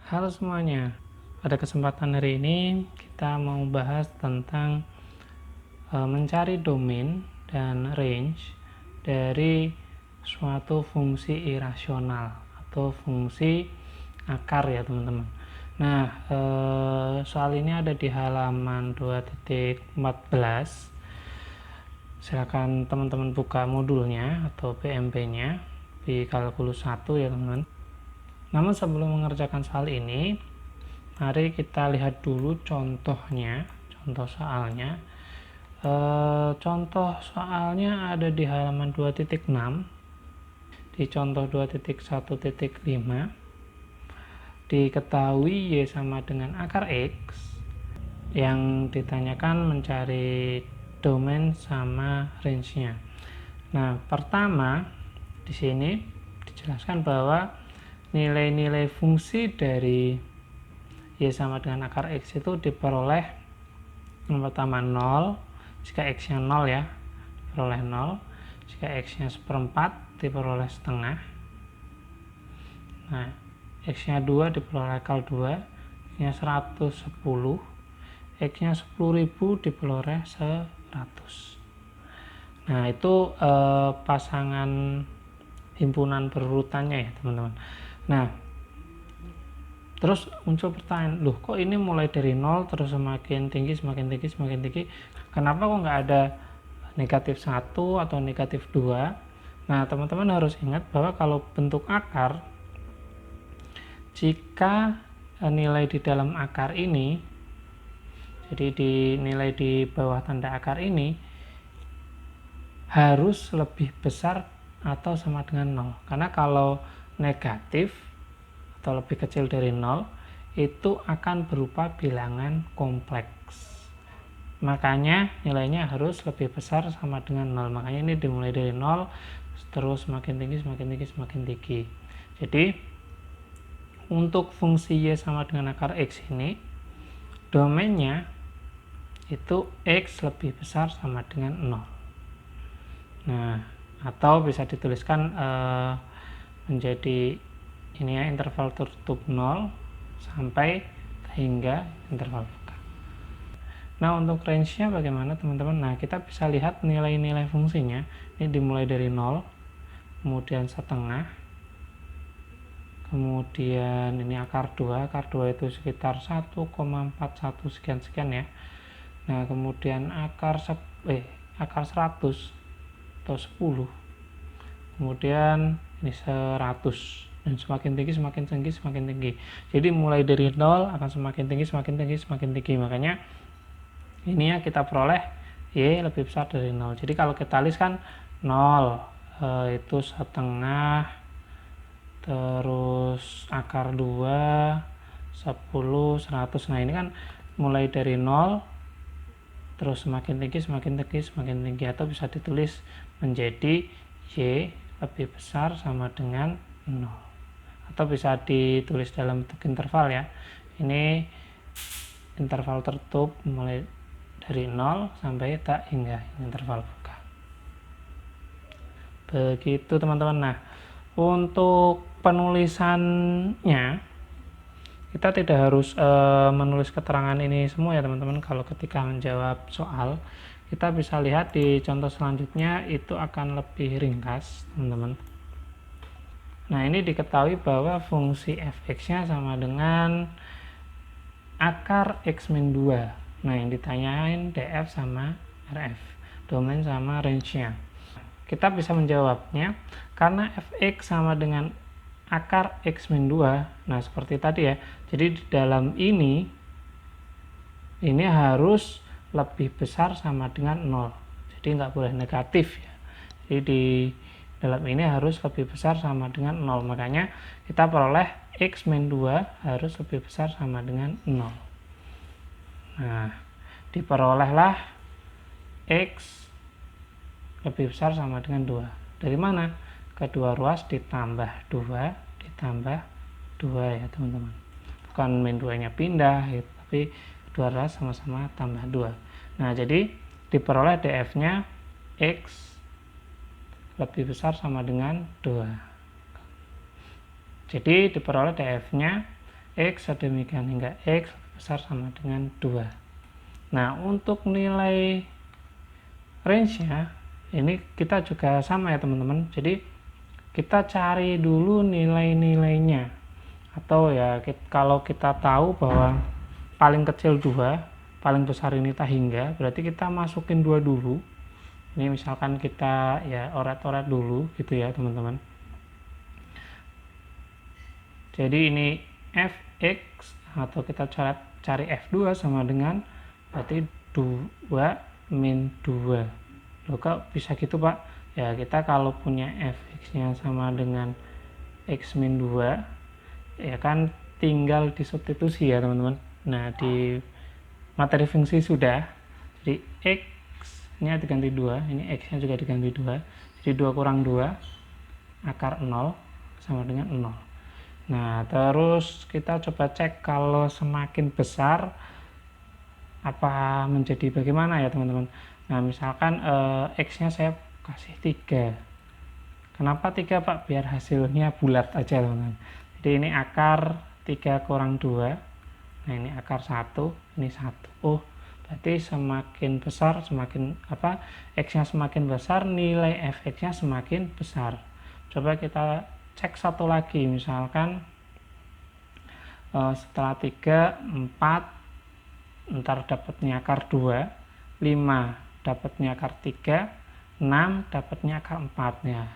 Halo semuanya, pada kesempatan hari ini kita mau bahas tentang mencari domain dan range dari suatu fungsi irasional atau fungsi akar ya teman-teman. Nah, soal ini ada di halaman 2.14. Silakan teman-teman buka modulnya atau PMP-nya di kalkulus 1 ya teman-teman. Namun sebelum mengerjakan soal ini, mari kita lihat dulu contohnya, contoh soalnya. Contoh soalnya ada di halaman 2.6. Di contoh 2.1.5 diketahui Y sama dengan akar X. Yang ditanyakan mencari domain sama range-nya. Nah, pertama di sini dijelaskan bahwa nilai-nilai fungsi dari Y sama dengan akar X itu diperoleh yang pertama 0 jika X nya 0 ya, diperoleh 0. Jika X nya seperempat diperoleh setengah. Nah, X nya 2 diperoleh akal 2. X nya 110. X nya 10.000 diperoleh 100. Nah, itu pasangan himpunan berurutannya ya teman-teman. Nah, terus muncul pertanyaan, loh kok ini mulai dari 0 terus semakin tinggi, kenapa kok nggak ada negatif 1 atau negatif 2? Nah, teman-teman harus ingat bahwa kalau bentuk akar, jika nilai di dalam akar ini, jadi nilai di bawah tanda akar ini harus lebih besar atau sama dengan 0. Karena kalau negatif atau lebih kecil dari 0 itu akan berupa bilangan kompleks. Makanya nilainya harus lebih besar sama dengan 0. Makanya ini dimulai dari 0 terus semakin tinggi. Jadi untuk fungsi Y sama dengan akar X ini domainnya itu X lebih besar sama dengan 0. Nah, atau bisa dituliskan menjadi ini ya, interval tertutup 0 sampai hingga interval buka. Nah, untuk range-nya bagaimana teman-teman? Nah, kita bisa lihat nilai-nilai fungsinya. Ini dimulai dari 0, kemudian setengah, kemudian ini akar 2 itu sekitar 1,41 sekian ya. Nah, kemudian akar 100 atau 10, kemudian ini 100, dan semakin tinggi. Jadi mulai dari 0 akan semakin tinggi. Makanya ini ya kita peroleh Y lebih besar dari 0. Jadi kalau kita tuliskan 0 itu setengah, terus akar 2 10 100. Nah, ini kan mulai dari 0 terus semakin tinggi, atau bisa ditulis menjadi Y lebih besar sama dengan 0, atau bisa ditulis dalam bentuk interval ya. Ini interval tertutup mulai dari 0 sampai tak hingga interval buka. Begitu teman-teman. Nah, untuk penulisannya kita tidak harus menulis keterangan ini semua ya teman-teman. Kalau ketika menjawab soal, kita bisa lihat di contoh selanjutnya itu akan lebih ringkas teman-teman. Nah, ini diketahui bahwa fungsi fx-nya sama dengan akar x-2. Nah, yang ditanyain df sama rf, domain sama range-nya. Kita bisa menjawabnya karena fx sama dengan akar x-2. Nah, seperti tadi ya. Jadi di dalam ini harus lebih besar sama dengan 0. Jadi nggak boleh negatif ya. Jadi di dalam ini harus lebih besar sama dengan 0. Makanya kita peroleh x-2 harus lebih besar sama dengan 0. Nah, diperolehlah x lebih besar sama dengan 2. Dari mana? Kedua ruas ditambah 2 ya teman-teman. Bukan min 2 nya pindah gitu, tapi kedua ruas sama-sama tambah 2. Nah, jadi diperoleh df nya x lebih besar sama dengan 2. Jadi diperoleh df nya X sedemikian hingga X besar sama dengan 2. Nah, untuk nilai range-nya ini kita juga sama ya teman-teman. Jadi kita cari dulu nilai-nilainya, atau ya kalau kita tahu bahwa paling kecil 2, paling besar ini tak hingga, berarti kita masukin 2 dulu. Ini misalkan kita ya oret-oret dulu gitu ya teman-teman. Jadi ini fx atau kita cari f2 sama dengan berarti 2 min 2. Loh kok bisa gitu Pak? Ya kita kalau punya fx nya sama dengan x min 2 ya kan tinggal disubstitusi ya teman-teman. Nah di materi fungsi sudah, jadi x nya diganti 2, ini x nya juga diganti 2, jadi 2 kurang 2 akar 0 sama dengan 0. Nah terus kita coba cek kalau semakin besar apa menjadi bagaimana ya teman-teman. Nah misalkan x nya saya kasih 3. Kenapa 3 Pak? Biar hasilnya bulat aja teman-teman. Jadi ini akar 3 kurang 2, nah ini akar 1, ini 1. Oh berarti semakin besar semakin x nya semakin besar, nilai fx nya semakin besar. Coba kita cek satu lagi, misalkan setelah 3, 4, ntar dapatnya akar 2, 5 dapatnya akar 3, 6 dapatnya akar 4 ya.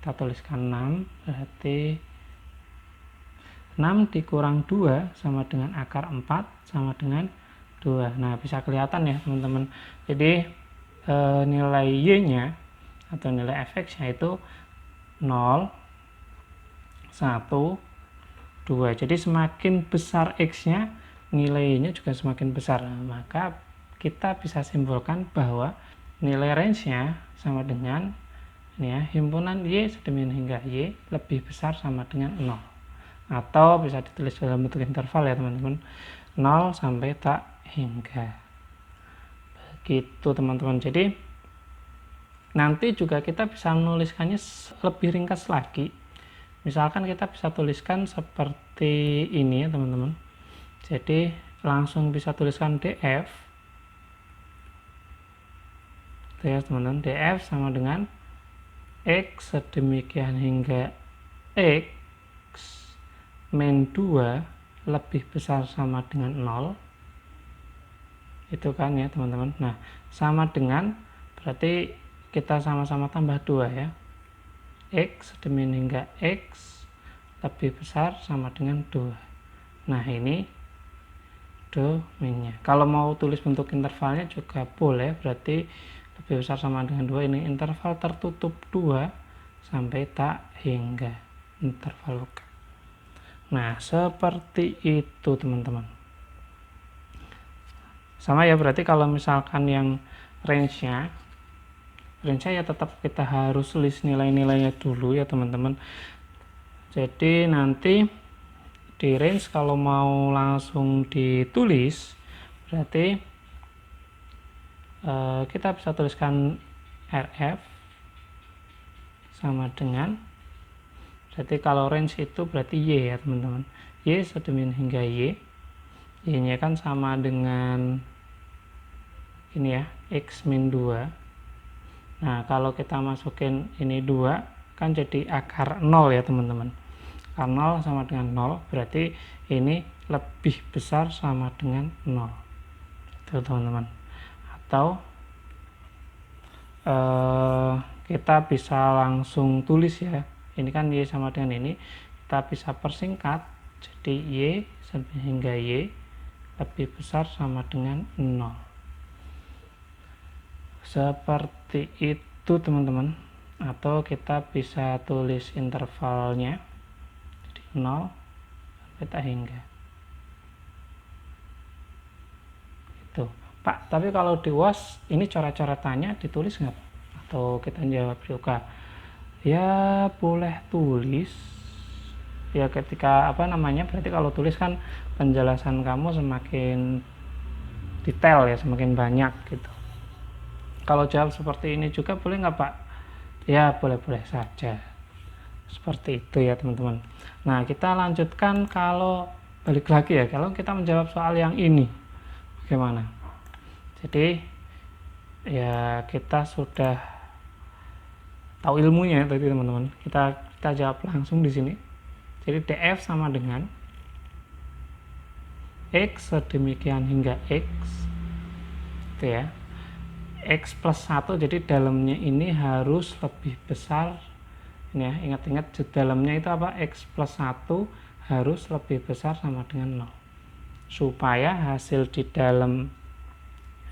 Kita tuliskan 6, berarti 6 dikurang 2 sama dengan akar 4 sama dengan 2. Nah bisa kelihatan ya teman-teman. Jadi nilai y nya atau nilai fx nya itu 0, 1, 2. Jadi semakin besar x nya, nilai y nya juga semakin besar. Nah, maka kita bisa simpulkan bahwa nilai range nya sama dengan ini ya, himpunan y sedemikian hingga y lebih besar sama dengan 0. Atau bisa ditulis dalam bentuk interval ya teman-teman, 0 sampai tak hingga. Begitu teman-teman. Jadi nanti juga kita bisa menuliskannya lebih ringkas lagi. Misalkan kita bisa tuliskan seperti ini ya teman-teman. Jadi langsung bisa tuliskan df itu ya teman-teman, df sama dengan x sedemikian hingga x min 2 lebih besar sama dengan 0. Itu kan ya teman-teman. Nah sama dengan berarti kita sama-sama tambah 2 ya, x sedemikian hingga x lebih besar sama dengan 2. Nah ini domainnya. Kalau mau tulis bentuk intervalnya juga boleh, berarti lebih besar sama dengan 2, ini interval tertutup 2 sampai tak hingga, interval buka. Nah seperti itu teman-teman. Sama ya, berarti kalau misalkan yang range-nya ya tetap kita harus list nilai-nilainya dulu ya teman-teman. Jadi nanti di range kalau mau langsung ditulis berarti kita bisa tuliskan RF sama dengan, berarti kalau range itu berarti Y ya teman-teman, Y sedemikian hingga Y nya kan sama dengan ini ya, X min 2. Nah kalau kita masukin ini 2 kan jadi akar 0 ya teman-teman. Akar 0 sama dengan 0 berarti ini lebih besar sama dengan 0 itu teman-teman. Atau kita bisa langsung tulis ya, ini kan Y sama dengan ini, kita bisa persingkat jadi Y hingga Y lebih besar sama dengan 0. Seperti itu teman-teman. Atau kita bisa tulis intervalnya jadi 0 sampai tak hingga. Itu Pak, tapi kalau di UAS ini coret-coretannya ditulis nggak? Atau kita jawab juga? Ya boleh tulis ya, ketika berarti kalau tulis kan penjelasan kamu semakin detail ya, semakin banyak gitu. Kalau jawab seperti ini juga boleh nggak Pak? Ya boleh-boleh saja, seperti itu ya teman-teman. Nah kita lanjutkan kalau balik lagi ya, kalau kita menjawab soal yang ini bagaimana. Jadi ya kita sudah tahu ilmunya tadi teman-teman, kita jawab langsung di sini. Jadi df sama dengan x sedemikian hingga x itu ya, x plus 1, jadi dalamnya ini harus lebih besar ini ya, ingat-ingat dalamnya itu apa, x plus 1 harus lebih besar sama dengan 0 supaya hasil di dalam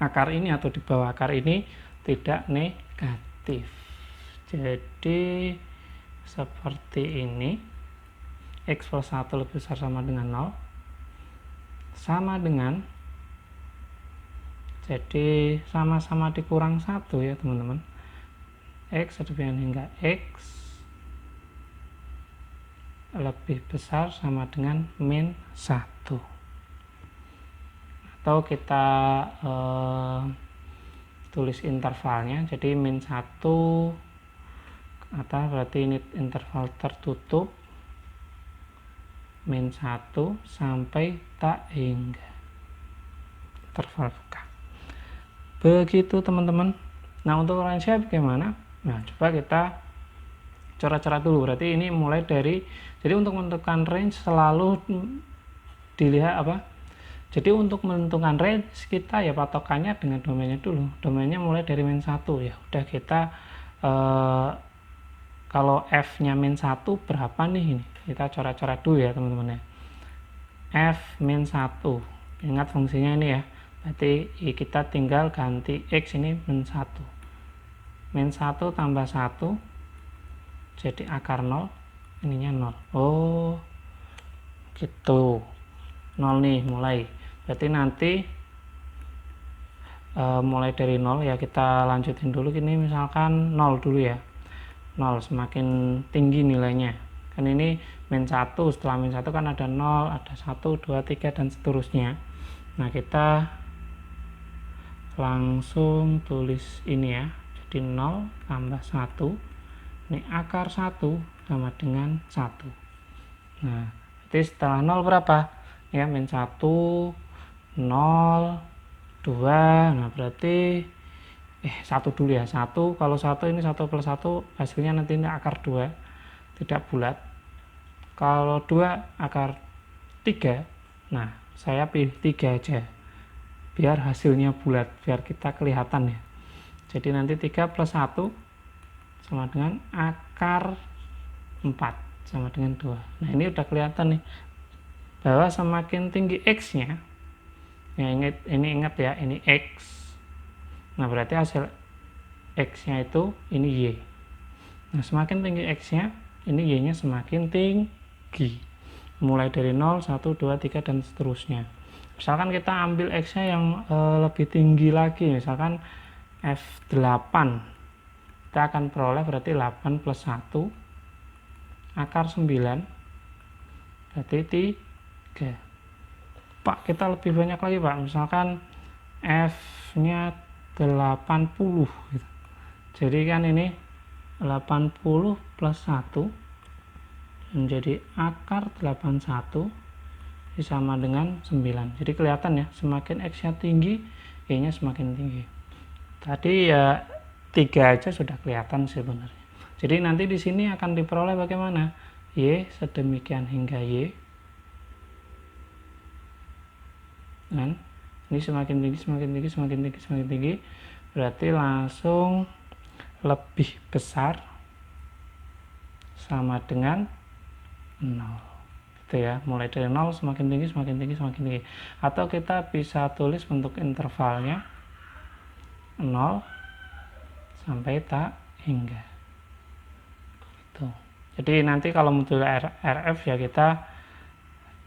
akar ini atau di bawah akar ini tidak negatif. Jadi seperti ini, x plus 1 lebih besar sama dengan 0 sama dengan, jadi sama-sama dikurang 1 ya teman-teman, x sedemikian hingga x lebih besar sama dengan min 1. Atau kita tulis intervalnya, jadi min 1 atau berarti ini interval tertutup, min 1 sampai tak hingga interval buka. Begitu teman-teman. Nah untuk range bagaimana? Nah coba kita coret-coret dulu. Berarti ini mulai dari, jadi untuk menentukan range selalu dilihat apa, jadi untuk menentukan range kita ya patokannya dengan domainnya dulu. Domainnya mulai dari min 1 ya. Udah kita kalau f nya min 1 berapa nih, ini kita coret-coret dulu ya teman-teman ya. F min 1, ingat fungsinya ini ya, berarti kita tinggal ganti x ini min 1, min 1 tambah 1 jadi akar 0, ininya 0. Oh gitu, 0 nih mulai, berarti nanti mulai dari 0 ya, kita lanjutin dulu gini, misalkan 0 dulu ya, 0 semakin tinggi nilainya kan, ini min 1, setelah min 1 kan ada 0, ada 1, 2, 3 dan seterusnya. Nah kita langsung tulis ini ya, jadi 0 tambah 1, ini akar 1 sama dengan 1. Nah jadi setelah 0 berapa ya, min 1, 0, 2, nah berarti 1 dulu ya, 1, kalau 1 ini 1 plus 1 hasilnya nanti ini akar 2 tidak bulat, kalau 2 akar 3, nah saya pilih 3 aja biar hasilnya bulat, biar kita kelihatan ya. Jadi nanti 3 plus 1 sama dengan akar 4 sama dengan 2. Nah ini udah kelihatan nih bahwa semakin tinggi x nya ya, ingat ya, ini x, nah berarti hasil x nya itu ini y. Nah semakin tinggi x nya, ini y nya semakin tinggi, mulai dari 0, 1, 2, 3 dan seterusnya. Misalkan kita ambil x nya yang lebih tinggi lagi, misalkan f8, kita akan peroleh berarti 8 plus 1 akar 9 berarti 3. Pak kita lebih banyak lagi Pak, misalkan f nya 80 gitu. Jadi kan ini 80 plus 1 menjadi akar 81 sama dengan 9. Jadi kelihatan ya, semakin x nya tinggi y nya semakin tinggi. Tadi ya 3 aja sudah kelihatan sebenarnya. Jadi nanti di sini akan diperoleh bagaimana, y sedemikian hingga y, kan ini semakin tinggi, semakin tinggi, semakin tinggi, semakin tinggi, berarti langsung lebih besar sama dengan 0 gitu ya, mulai dari 0 semakin tinggi, semakin tinggi, semakin tinggi. Atau kita bisa tulis bentuk intervalnya 0 sampai tak hingga gitu. Jadi nanti kalau modul RF ya kita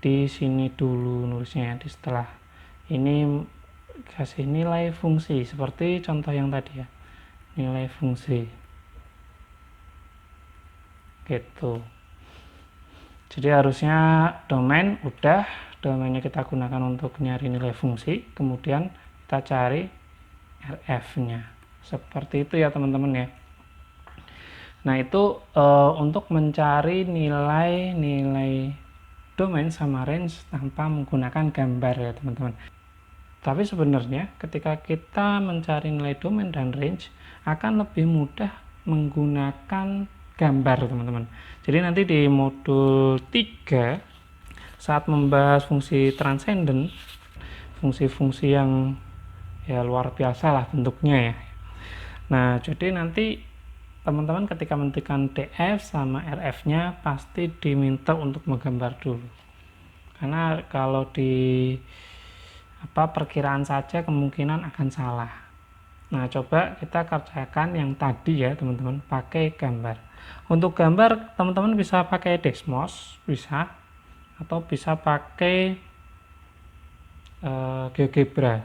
di sini dulu nulisnya, di setelah ini kasih nilai fungsi seperti contoh yang tadi ya, nilai fungsi gitu. Jadi harusnya domain udah, domainnya kita gunakan untuk nyari nilai fungsi, kemudian kita cari RF nya seperti itu ya teman-teman ya. Nah itu untuk mencari nilai domain sama range tanpa menggunakan gambar ya teman-teman. Tapi sebenarnya ketika kita mencari nilai domain dan range akan lebih mudah menggunakan gambar teman-teman. Jadi nanti di modul 3 saat membahas fungsi transcendent, fungsi-fungsi yang ya luar biasa lah bentuknya ya. Nah, jadi nanti teman-teman ketika menentukan DF sama RF-nya pasti diminta untuk menggambar dulu. Karena kalau di perkiraan saja kemungkinan akan salah. Nah, coba kita kerjakan yang tadi ya, teman-teman, pakai gambar. Untuk gambar, teman-teman bisa pakai Desmos, bisa, atau bisa pakai GeoGebra.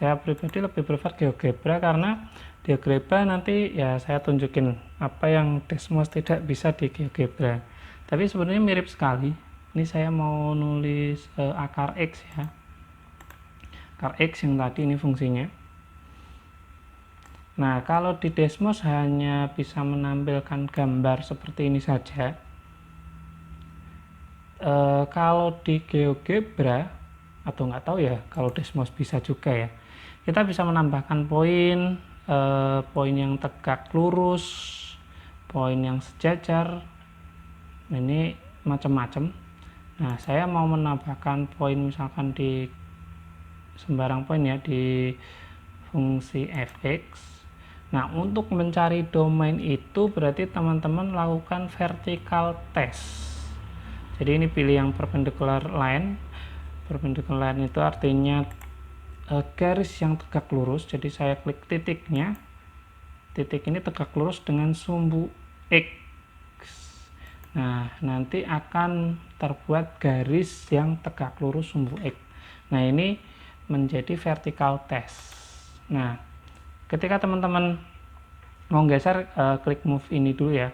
Saya pribadi lebih prefer GeoGebra karena GeoGebra nanti ya saya tunjukin apa yang Desmos tidak bisa di GeoGebra. Tapi sebenarnya mirip sekali. Ini saya mau nulis akar X ya. Akar X yang tadi ini fungsinya. Nah, kalau di Desmos hanya bisa menampilkan gambar seperti ini saja. Kalau di GeoGebra atau nggak tahu ya, kalau Desmos bisa juga ya. Kita bisa menambahkan poin, poin yang tegak lurus, poin yang sejajar. Ini macam-macam. Nah, saya mau menambahkan poin misalkan di sembarang poin ya di fungsi fx. Nah, untuk mencari domain itu berarti teman-teman lakukan vertical test. Jadi ini pilih yang perpendicular line. Perpendicular line itu artinya garis yang tegak lurus. Jadi saya klik titiknya. Titik ini tegak lurus dengan sumbu X. Nah, nanti akan terbuat garis yang tegak lurus sumbu X. Nah, ini menjadi vertical test. Nah, ketika teman-teman mau geser, klik move ini dulu ya.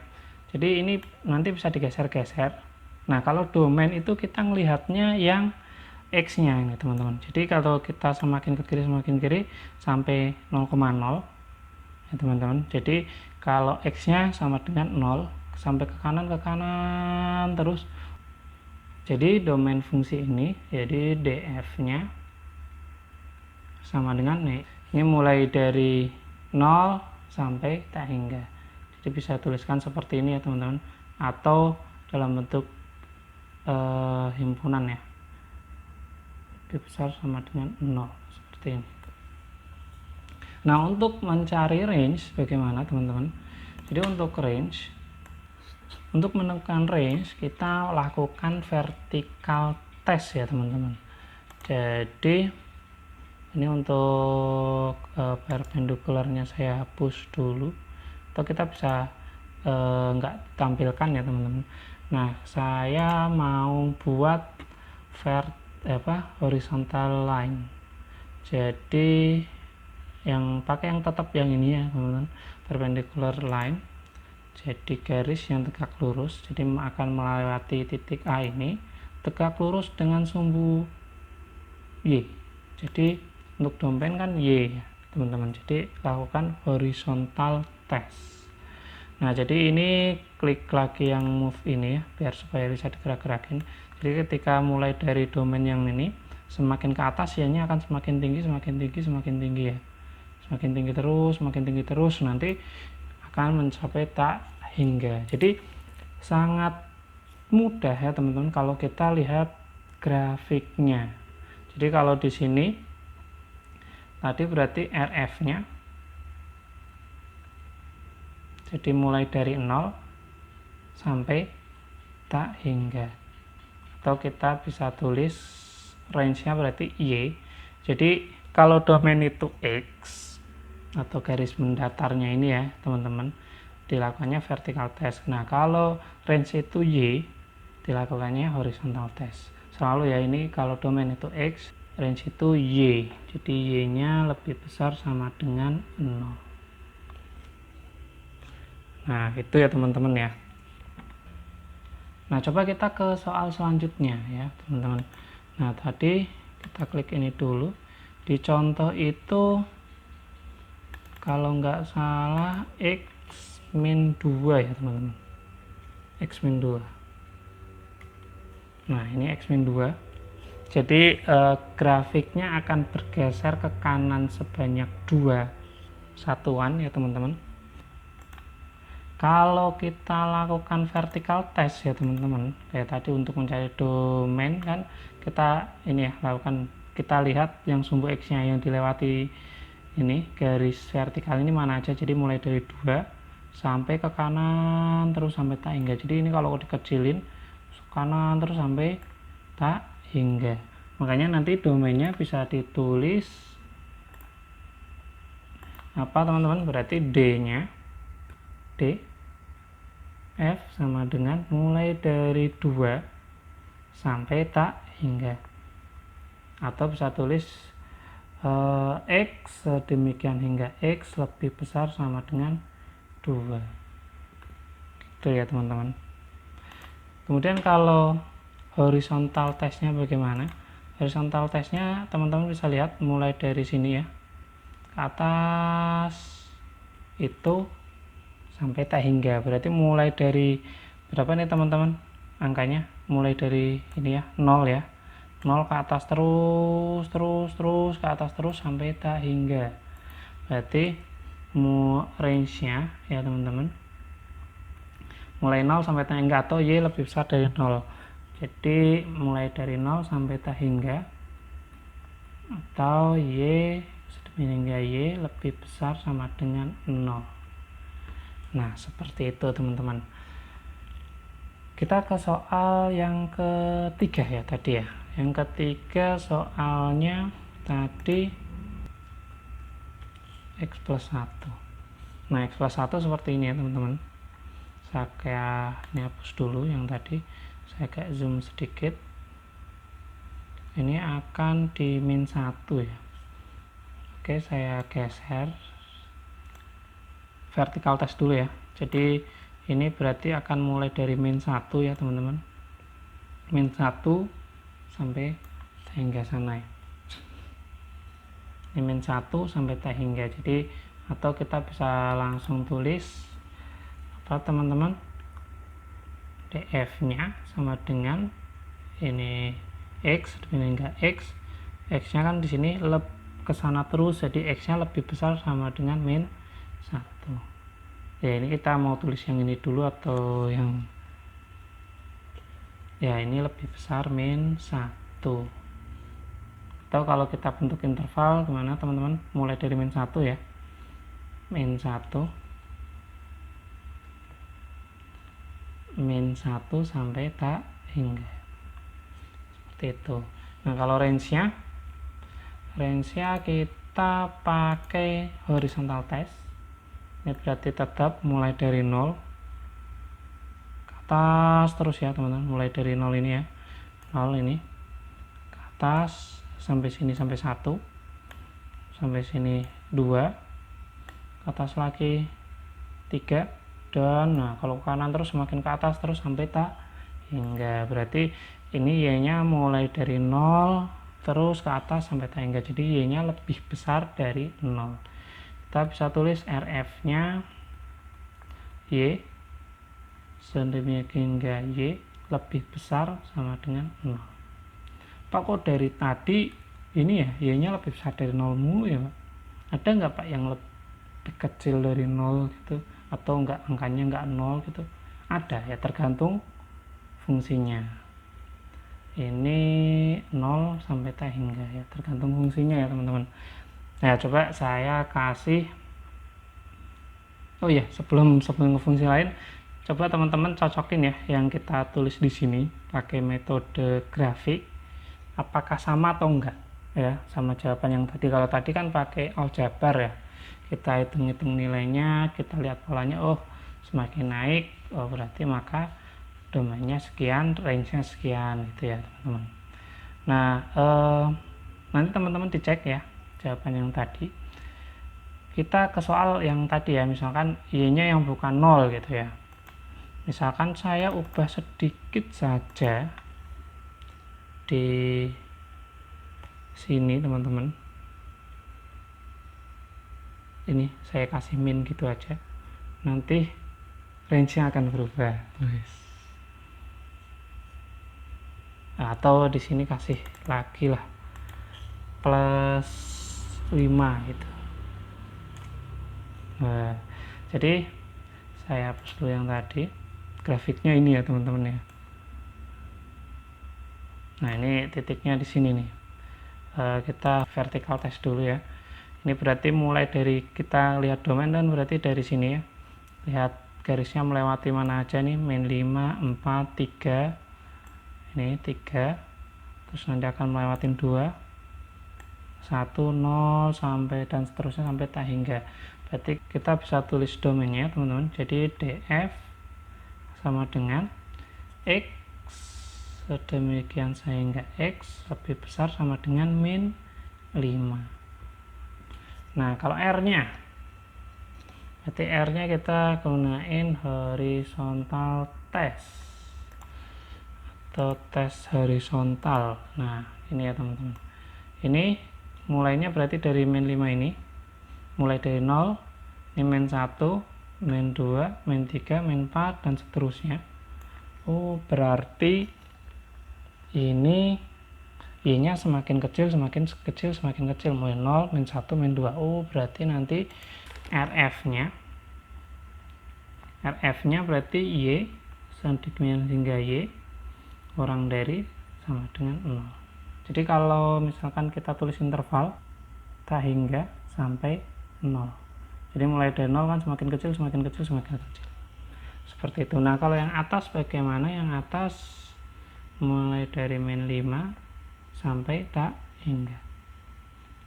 Jadi ini nanti bisa digeser-geser. Nah, kalau domain itu kita melihatnya yang X-nya ini teman-teman. Jadi kalau kita semakin ke kiri sampai 0,0 ya teman-teman. Jadi kalau X-nya sama dengan 0 sampai ke kanan terus. Jadi domain fungsi ini jadi DF-nya sama dengan ini mulai dari 0 sampai tak hingga. Jadi bisa tuliskan seperti ini ya teman-teman, atau dalam bentuk himpunan ya, lebih besar sama dengan 0 seperti ini. Nah, untuk mencari range bagaimana teman-teman? Jadi untuk range, untuk menemukan range kita lakukan vertical test ya teman-teman. Jadi ini untuk perpendicularnya saya hapus dulu, atau kita bisa nggak tampilkan ya teman-teman. Nah, saya mau buat horizontal line. Jadi yang pakai yang tetap yang ini ya teman-teman, perpendicular line. Jadi garis yang tegak lurus, jadi akan melewati titik A ini, tegak lurus dengan sumbu Y. Jadi untuk domain kan Y ya teman-teman. Jadi lakukan horizontal test. Nah, jadi ini klik lagi yang move ini ya, biar supaya bisa digerak-gerakin. Jadi ketika mulai dari domain yang ini, semakin ke atas ya, ini akan semakin tinggi ya. Semakin tinggi terus, nanti akan mencapai tak hingga. Jadi sangat mudah ya teman-teman kalau kita lihat grafiknya. Jadi kalau di sini tadi berarti RF-nya. Jadi mulai dari 0 sampai tak hingga. Atau kita bisa tulis range-nya berarti Y. Jadi kalau domain itu X atau garis mendatarnya ini ya teman-teman, dilakukannya vertical test. Nah, kalau range itu Y, dilakukannya horizontal test. Selalu ya, ini kalau domain itu X, range itu Y. Jadi Y-nya lebih besar sama dengan 0. Nah, itu ya teman-teman ya. Nah, coba kita ke soal selanjutnya ya teman-teman. Nah, tadi kita klik ini dulu. Di contoh itu kalau nggak salah X min 2 ya teman-teman. X min 2. Nah, ini X-2. Jadi grafiknya akan bergeser ke kanan sebanyak 2 satuan ya teman-teman. Kalau kita lakukan vertical test ya teman-teman, kayak tadi untuk mencari domain kan kita ini ya lakukan, kita lihat yang sumbu X nya yang dilewati ini garis vertikal ini mana aja. Jadi mulai dari 2 sampai ke kanan terus sampai tak hingga. Jadi ini kalau dikecilin kanan terus sampai tak hingga. Makanya nanti domainnya bisa ditulis apa teman-teman, berarti D nya D F sama dengan mulai dari 2 sampai tak hingga, atau bisa tulis X demikian hingga X lebih besar sama dengan 2 gitu ya teman-teman. Kemudian kalau horizontal testnya bagaimana? Horizontal testnya teman-teman bisa lihat mulai dari sini ya ke atas itu sampai tak hingga, berarti mulai dari berapa nih teman-teman angkanya, mulai dari ini ya 0 ya, 0 ke atas terus ke atas terus sampai tak hingga. Berarti range nya ya teman-teman mulai 0 sampai tak hingga atau Y lebih besar dari 0. Jadi mulai dari 0 sampai tak hingga atau Y hingga Y lebih besar sama dengan 0. Nah, seperti itu teman-teman. Kita ke soal yang ketiga ya tadi ya. Yang ketiga soalnya tadi X plus 1. Nah, X plus 1 seperti ini ya teman-teman. Saya kayak ini hapus dulu yang tadi. Saya kayak zoom sedikit. Ini akan di min 1 ya. Oke, saya geser. Vertical test dulu ya. Jadi ini berarti akan mulai dari min 1 ya teman-teman, min 1 sampai hingga sana ya. Ini min 1 sampai tak hingga. Jadi atau kita bisa langsung tulis apa teman-teman, df nya sama dengan ini X hingga X nya kan di sini ke sana terus, jadi X nya lebih besar sama dengan min 1 ya. Ini kita mau tulis yang ini dulu atau yang ya ini lebih besar min 1, atau kalau kita bentuk interval gimana teman-teman, mulai dari min 1 ya, min 1 sampai tak hingga seperti itu. Nah, kalau range nya kita pakai horizontal test. Ini berarti tetap mulai dari 0 ke atas terus ya teman-teman, mulai dari 0 ini ya, 0 ini ke atas sampai sini sampai 1, sampai sini 2, ke atas lagi 3, dan nah kalau ke kanan terus semakin ke atas terus sampai tak hingga. Berarti ini Y nya mulai dari 0 terus ke atas sampai tak hingga, jadi Y nya lebih besar dari 0. Kita bisa tulis RF nya Y sedemikian hingga Y lebih besar sama dengan 0. Pak, kok dari tadi ini ya Y nya lebih besar dari 0 mulu ya Pak? Ada nggak Pak yang lebih kecil dari 0 gitu, atau nggak angkanya nggak 0 gitu? Ada ya, tergantung fungsinya. Ini 0 sampai tak hingga ya, tergantung fungsinya ya teman-teman. Nah, coba saya kasih, oh iya, sebelum ke fungsi lain, coba teman-teman cocokin ya yang kita tulis di sini pakai metode grafik, apakah sama atau enggak ya sama jawaban yang tadi. Kalau tadi kan pakai aljabar ya, kita hitung-hitung nilainya, kita lihat polanya, oh semakin naik, oh berarti maka domainnya sekian, range-nya sekian gitu ya teman-teman. Nah, nanti teman-teman dicek ya jawaban yang tadi. Kita ke soal yang tadi ya, misalkan Y nya yang bukan 0 gitu ya. Misalkan saya ubah sedikit saja di sini teman-teman, ini saya kasih min gitu aja, nanti range nya akan berubah. atau di sini kasih lagi lah plus 5 gitu. Nah, jadi saya hapus dulu yang tadi, grafiknya ini ya teman-teman ya. Nah, ini titiknya di sini nih. Kita vertical test dulu ya. Ini berarti mulai dari kita lihat domain dan berarti dari sini ya. Lihat garisnya melewati mana aja nih, min 5, 4, 3. Ini 3. Terus nanti akan melewatin 2, 1, 0 sampai dan seterusnya sampai tak hingga. Berarti kita bisa tulis domainnya teman-teman. Jadi df sama dengan x sedemikian sehingga x lebih besar sama dengan min 5. Nah, kalau R-nya, berarti R-nya kita gunain horizontal test atau tes horizontal. Nah, ini ya teman-teman. Ini mulainya berarti dari min 5 ini. Mulai dari 0, ini min 1, min 2, min 3, min 4, dan seterusnya. Oh, berarti ini Y-nya semakin kecil, semakin kecil, semakin kecil. Mulai 0, min 1, min 2. Oh, berarti nanti RF-nya berarti Y sedemikian hingga Y kurang dari sama dengan 0. Jadi kalau misalkan kita tulis interval tak hingga sampai 0. Jadi mulai dari 0 kan semakin kecil, semakin kecil, semakin kecil. Seperti itu. Nah, kalau yang atas bagaimana? Yang atas mulai dari min 5 sampai tak hingga.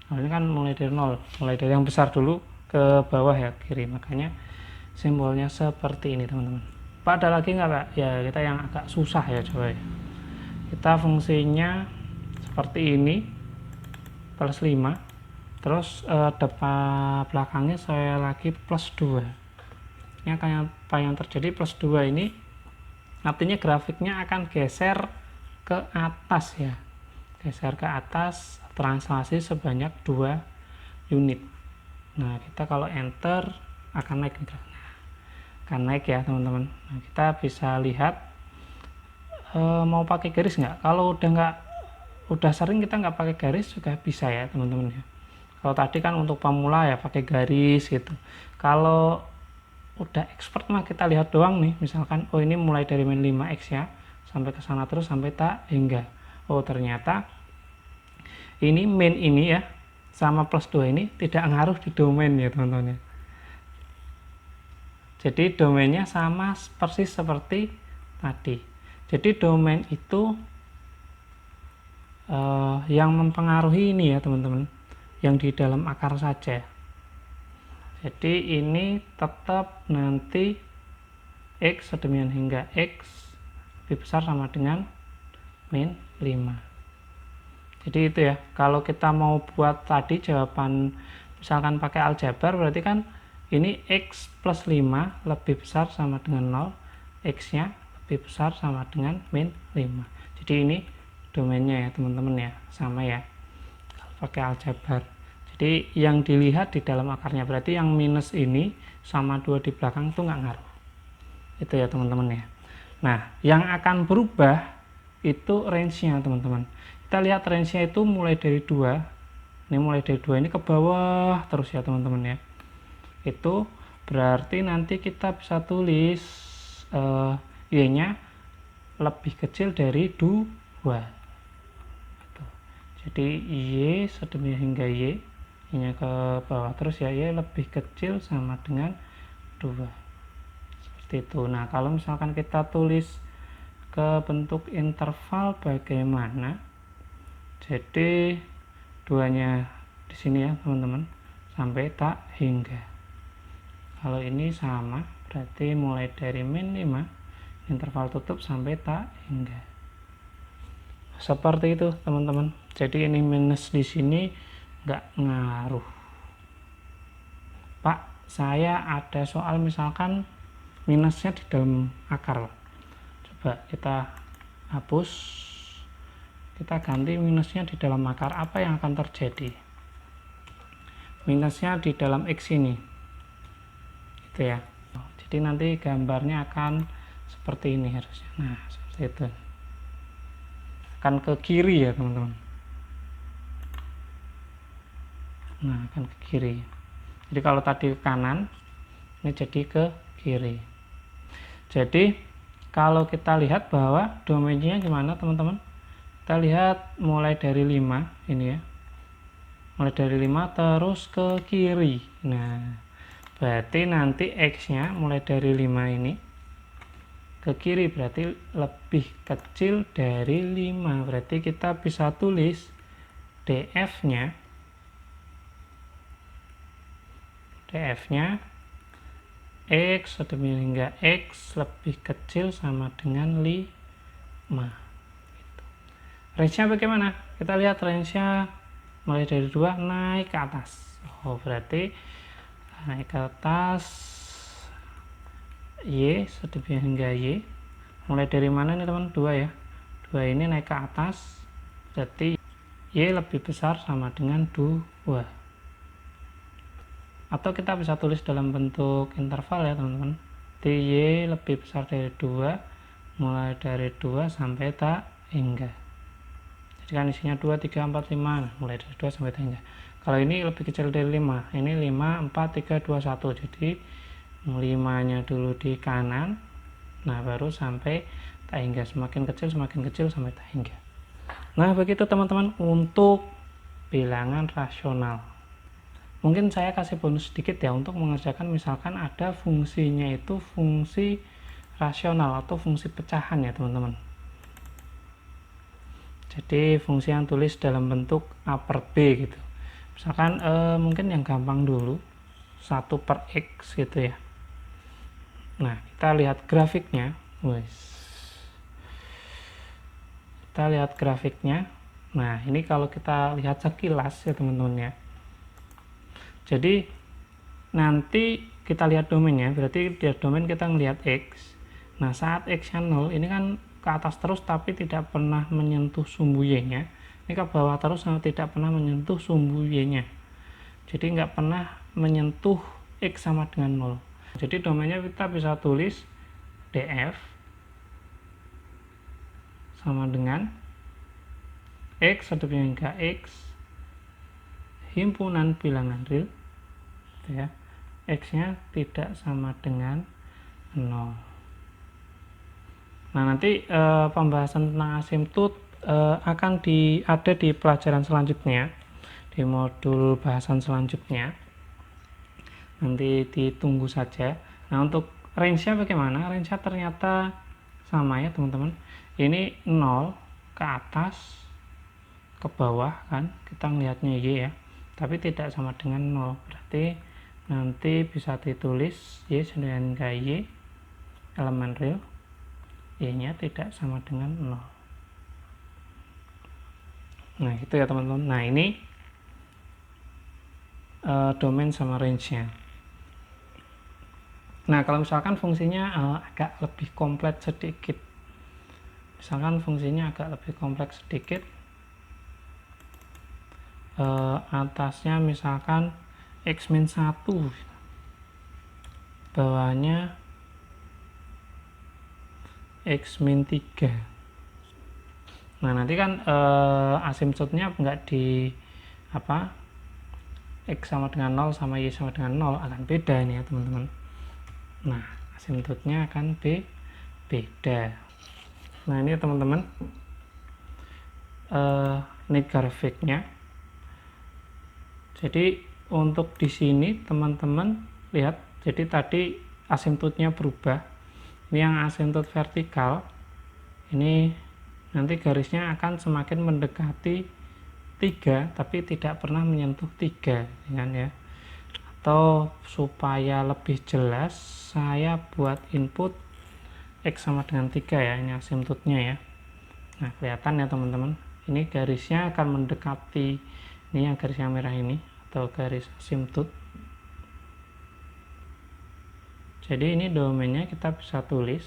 Nah, ini kan mulai dari 0, mulai dari yang besar dulu ke bawah ya, kiri. Makanya simbolnya seperti ini teman-teman. Pak, ada lagi nggak Pak? Ya, kita yang agak susah ya, coba ya. Kita fungsinya seperti ini, plus 5, terus depan belakangnya saya lagi plus 2. Ini akan apa yang terjadi? Plus 2 ini artinya grafiknya akan geser ke atas ya, geser ke atas, translasi sebanyak 2 unit. Nah, kita kalau enter akan naik nih, akan naik ya teman-teman. Nah, kita bisa lihat mau pakai garis nggak. Kalau udah sering kita nggak pakai garis juga bisa ya teman-teman ya. Kalau tadi kan untuk pemula ya pakai garis gitu. Kalau udah expert mah kita lihat doang nih, misalkan oh ini mulai dari min 5x ya sampai ke sana terus sampai tak hingga. Oh, ternyata ini min ini ya sama plus 2 ini tidak ngaruh di domain ya teman-teman ya. Jadi domainnya sama persis seperti tadi. Jadi domain itu yang mempengaruhi ini ya teman-teman, yang di dalam akar saja. Jadi ini tetap nanti X sedemikian hingga X lebih besar sama dengan min 5. Jadi itu ya, kalau kita mau buat tadi jawaban misalkan pakai aljabar, berarti kan ini X plus 5 lebih besar sama dengan 0, X nya lebih besar sama dengan min 5. Jadi ini domainnya ya teman-teman ya, sama ya kalau pakai aljabar. Jadi yang dilihat di dalam akarnya, berarti yang minus ini sama 2 di belakang itu nggak ngaruh. Itu ya teman-teman ya. Nah, yang akan berubah itu range-nya teman-teman. Kita lihat range-nya itu mulai dari 2. Ini mulai dari 2 ini ke bawah terus ya teman-teman ya. Itu berarti nanti kita bisa tulis Y-nya lebih kecil dari 2. Jadi Y sedemikian hingga Y nya ke bawah terus ya, Y lebih kecil sama dengan 2. Seperti itu. Nah, kalau misalkan kita tulis ke bentuk interval bagaimana? Jadi 2-nya di sini ya teman-teman sampai tak hingga. Kalau ini sama, berarti mulai dari min 5 interval tutup sampai tak hingga. Seperti itu teman-teman. Jadi ini minus di sini nggak ngaruh. Pak, saya ada soal misalkan minusnya di dalam akar. Coba kita hapus, kita ganti minusnya di dalam akar. Apa yang akan terjadi? Minusnya di dalam X ini gitu ya. Jadi nanti gambarnya akan seperti ini harusnya. Nah, seperti itu. akan ke kiri ya teman-teman. Nah, akan ke kiri. Jadi kalau tadi ke kanan, ini jadi ke kiri. Jadi kalau kita lihat bahwa domainnya gimana teman-teman, kita lihat mulai dari 5 ini ya, mulai dari 5 terus ke kiri. Nah, berarti nanti X nya mulai dari 5 ini ke kiri berarti lebih kecil dari 5. Berarti kita bisa tulis DF nya X hingga X lebih kecil sama dengan 5. Range-nya bagaimana? Kita lihat range-nya mulai dari 2 naik ke atas. Oh, berarti naik ke atas Y hingga Y. Mulai dari mana nih teman? 2 ya. 2 ini naik ke atas. Berarti Y lebih besar sama dengan 2. Atau kita bisa tulis dalam bentuk interval ya teman-teman. Y lebih besar dari 2, mulai dari 2 sampai tak hingga. Jadi kan isinya 2, 3, 4, 5, nah, mulai dari 2 sampai tak hingga. Kalau ini lebih kecil dari 5, ini 5, 4, 3, 2, 1. Jadi 5 nya dulu di kanan, nah baru sampai tak hingga. Semakin kecil sampai tak hingga. Nah begitu teman-teman untuk bilangan rasional. Mungkin saya kasih bonus sedikit ya untuk mengerjakan misalkan ada fungsinya itu fungsi rasional atau fungsi pecahan ya teman-teman. Jadi fungsi yang tulis dalam bentuk A per B gitu. Misalkan mungkin yang gampang dulu 1 per X gitu ya. Nah kita lihat grafiknya. Kita lihat grafiknya. Nah ini kalau kita lihat sekilas ya teman-teman ya. Jadi nanti kita lihat domainnya, berarti di domain kita ngelihat X. Nah saat X nya 0 ini kan ke atas terus tapi tidak pernah menyentuh sumbu Y nya. Ini ke bawah terus tidak pernah menyentuh sumbu Y nya. Jadi nggak pernah menyentuh X sama dengan 0. Jadi domainnya kita bisa tulis DF sama dengan X hingga X himpunan bilangan real ya, X nya tidak sama dengan 0. Nah nanti pembahasan tentang asimtot akan ada di pelajaran selanjutnya, di modul bahasan selanjutnya, nanti ditunggu saja. Nah untuk range nya bagaimana? Range nya ternyata sama ya teman-teman, ini 0 ke atas ke bawah kan, kita ngelihatnya Y ya, tapi tidak sama dengan 0. Berarti nanti bisa ditulis Y hingga Y elemen real, Y nya tidak sama dengan 0. Nah itu ya teman-teman. Nah ini domain sama range nya. Nah kalau misalkan fungsinya agak lebih kompleks sedikit, misalkan fungsinya agak lebih kompleks sedikit, atasnya misalkan X-1, bawahnya X-3. Nah nanti kan asimtotnya enggak di X sama dengan 0 sama Y sama dengan 0 akan beda ini ya teman-teman. Nah asimtotnya akan beda. Nah ini teman-teman, ini grafiknya. Jadi untuk di sini teman-teman lihat, jadi tadi asimtotnya berubah. Ini yang asimtot vertikal, ini nanti garisnya akan semakin mendekati 3 tapi tidak pernah menyentuh 3 ya. Atau supaya lebih jelas saya buat input X sama dengan 3 ya, ini asimtotnya ya. Nah kelihatan ya teman-teman, ini garisnya akan mendekati ini yang garis yang merah ini atau garis asimtot. Jadi ini domainnya kita bisa tulis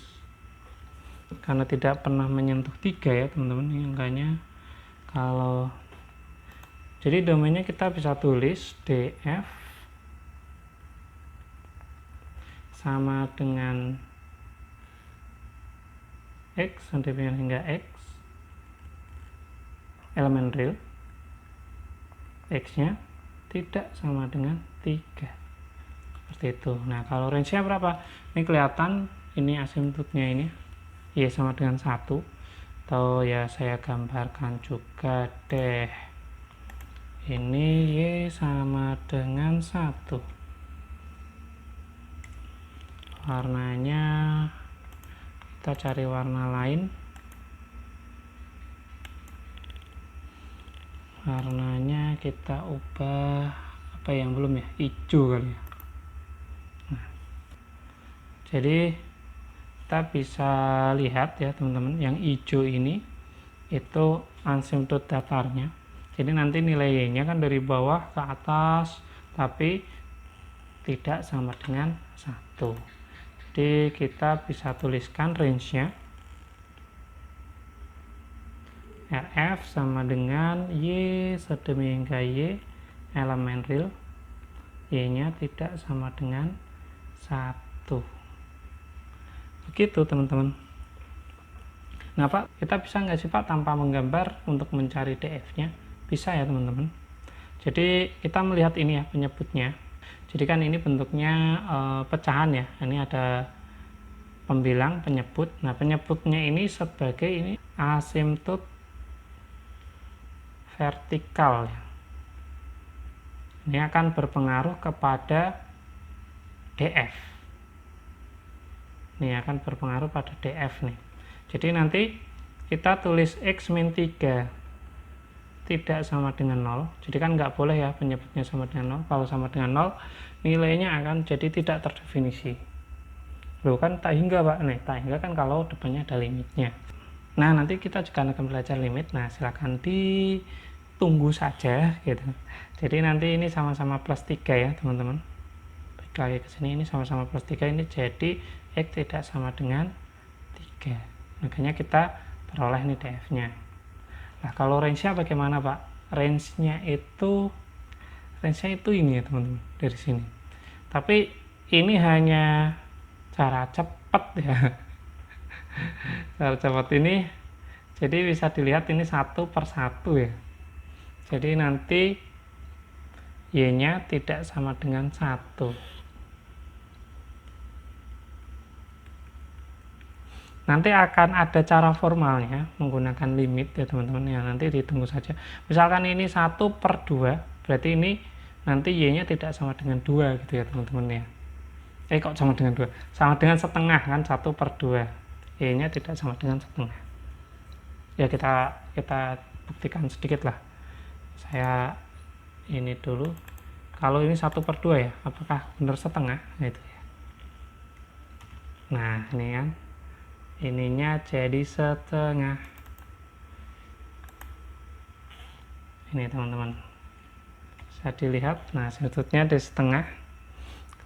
karena tidak pernah menyentuh 3 ya teman-teman, ini angkanya. Kalau jadi domainnya kita bisa tulis DF sama dengan X hingga X elemen real, X-nya tidak sama dengan 3. Seperti itu. Nah, kalau range-nya berapa? Ini kelihatan, ini asymptotnya ini, Y sama dengan 1. Atau ya saya gambarkan juga deh. Ini Y sama dengan 1. Warnanya, kita cari warna lain. Warnanya kita ubah apa yang belum ya, hijau kali ya. Nah, jadi kita bisa lihat ya teman-teman, yang hijau ini itu asymptot datarnya. Jadi nanti nilai Y-nya kan dari bawah ke atas, tapi tidak sama dengan 1. Jadi kita bisa tuliskan range-nya RF sama dengan Y sedemikian Y elemen real, Y-nya tidak sama dengan 1. Begitu teman-teman. Nah Pak, kita bisa nggak sih Pak tanpa menggambar untuk mencari DF-nya? Bisa ya teman-teman. Jadi kita melihat ini ya penyebutnya. Jadi kan ini bentuknya pecahan ya. Ini ada pembilang penyebut. Nah penyebutnya ini sebagai ini asymptot vertikal ya. Ini akan berpengaruh kepada DF. Ini akan berpengaruh pada DF nih. Jadi nanti kita tulis X min 3 tidak sama dengan 0. Jadi kan nggak boleh ya penyebutnya sama dengan 0. Kalau sama dengan 0, nilainya akan jadi tidak terdefinisi. Loh kan tak hingga Pak. Nih, tak hingga kan kalau depannya ada limitnya. Nah, nanti kita juga akan belajar limit. Nah, silakan ditunggu saja gitu. Jadi nanti ini sama-sama plus 3 ya, teman-teman. Balik lagi ke sini, ini sama-sama plus 3, ini jadi X tidak sama dengan 3. Makanya kita peroleh nih DF-nya. Nah, kalau range-nya bagaimana, Pak? Range-nya itu ini ya, teman-teman, dari sini. Tapi ini hanya cara cepat ya. Cara cepat ini jadi bisa dilihat ini 1/1 ya. Jadi nanti Y-nya tidak sama dengan 1. Nanti akan ada cara formalnya menggunakan limit ya teman-teman ya, nanti ditunggu saja. Misalkan ini 1/2, berarti ini nanti Y-nya tidak sama dengan 2 gitu ya teman-teman ya. Kok sama dengan 2? Sama dengan setengah kan, 1/2. Y-nya tidak sama dengan setengah. Ya kita buktikan sedikit lah. Saya ini dulu. Kalau ini 1/2 ya, apakah benar setengah? Nah, itu ya. Nah, ini kan. Ininya jadi setengah. Ini teman-teman. Bisa dilihat. Nah, sudutnya di setengah.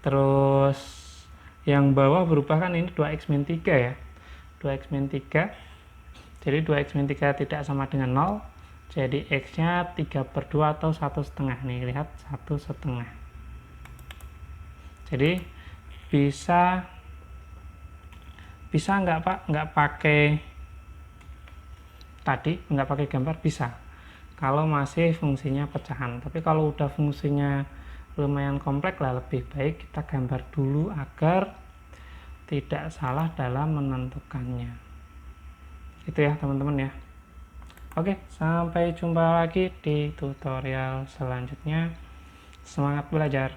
Terus yang bawah berubah kan ini 2x min 3 ya. 2x min 3. Jadi 2x min 3 tidak sama dengan 0. Jadi X-nya 3/2 atau 1/2. Nih, lihat 1/2. Jadi bisa nggak Pak? Nggak pakai tadi, nggak pakai gambar bisa. Kalau masih fungsinya pecahan. Tapi kalau udah fungsinya lumayan kompleks lah, lebih baik kita gambar dulu agar tidak salah dalam menentukannya. Itu ya teman-teman ya. Oke, sampai jumpa lagi di tutorial selanjutnya. Semangat belajar!